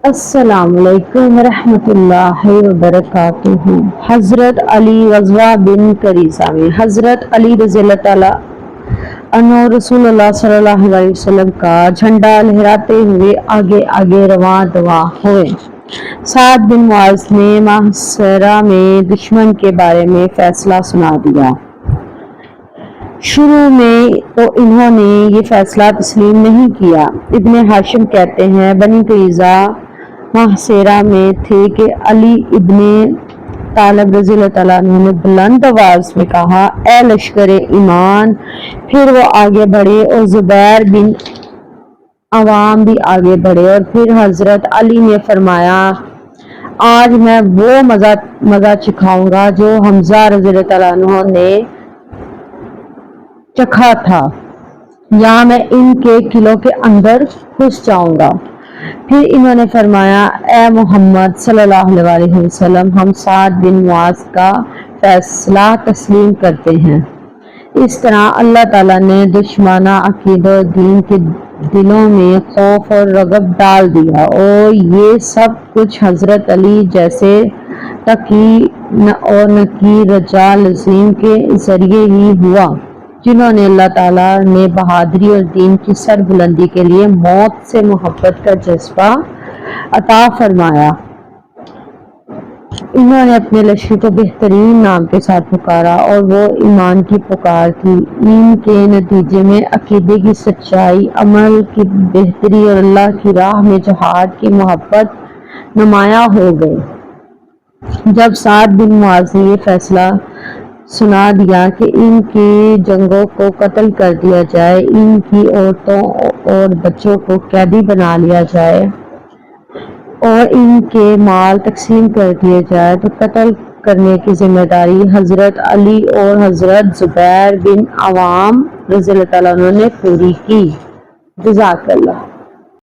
السلام علیکم ورحمۃ اللہ وبرکاتہ۔ حضرت علی غزوہ بن کریزہ میں حضرت علی رضی اللہ تعالیٰ عنہ رسول اللہ صلی اللہ علیہ وسلم کا جھنڈا لہراتے ہوئے آگے آگے رواں دواں ہوئے۔ سعد بن معاذ نے محاصرہ میں دشمن کے بارے میں فیصلہ سنا دیا۔ شروع میں تو انہوں نے یہ فیصلہ تسلیم نہیں کیا۔ ابن ہاشم کہتے ہیں بنی کریزہ محاصرہ میں تھے کہ علی ابن طالب رضی اللہ تعالیٰ عنہ نے بلند آواز میں کہا، اے لشکر ایمان! پھر وہ آگے بڑھے اور زبیر بن عوام بھی آگے بڑھے، اور پھر حضرت علی نے فرمایا، آج میں وہ مزہ چکھاؤں گا جو حمزہ رضی اللہ تعالیٰ عنہ نے چکھا تھا، یا میں ان کے قلعوں کے اندر گھس جاؤں گا۔ پھر انہوں نے فرمایا، اے محمد صلی اللہ علیہ وسلم، ہم سعد بن معاذ کا فیصلہ تسلیم کرتے ہیں۔ اس طرح اللہ تعالیٰ نے دشمنانہ عقیدہ و دین کے دلوں میں خوف اور رعب ڈال دیا، اور یہ سب کچھ حضرت علی جیسے تقی اور نقی رجال عظیم کے ذریعے ہی ہوا، جنہوں نے اللہ تعالیٰ نے بہادری اور دین کی سربلندی کے لیے موت سے محبت کا جذبہ عطا فرمایا۔ انہوں نے اپنے لشکر کو بہترین نام کے ساتھ پکارا، اور وہ ایمان کی پکار تھی۔ ان کے نتیجے میں عقیدے کی سچائی، عمل کی بہتری اور اللہ کی راہ میں جہاد کی محبت نمایاں ہو گئی۔ جب سعد بن معاذ نے یہ فیصلہ سنا دیا کہ ان کی جنگوں کو قتل کر دیا جائے، ان کی عورتوں اور بچوں کو قیدی بنا لیا جائے اور ان کے مال تقسیم کر دیے جائے، تو قتل کرنے کی ذمہ داری حضرت علی اور حضرت زبیر بن عوام رضی اللہ تعالیٰ عنہ نے پوری کی۔ جزاک اللہ۔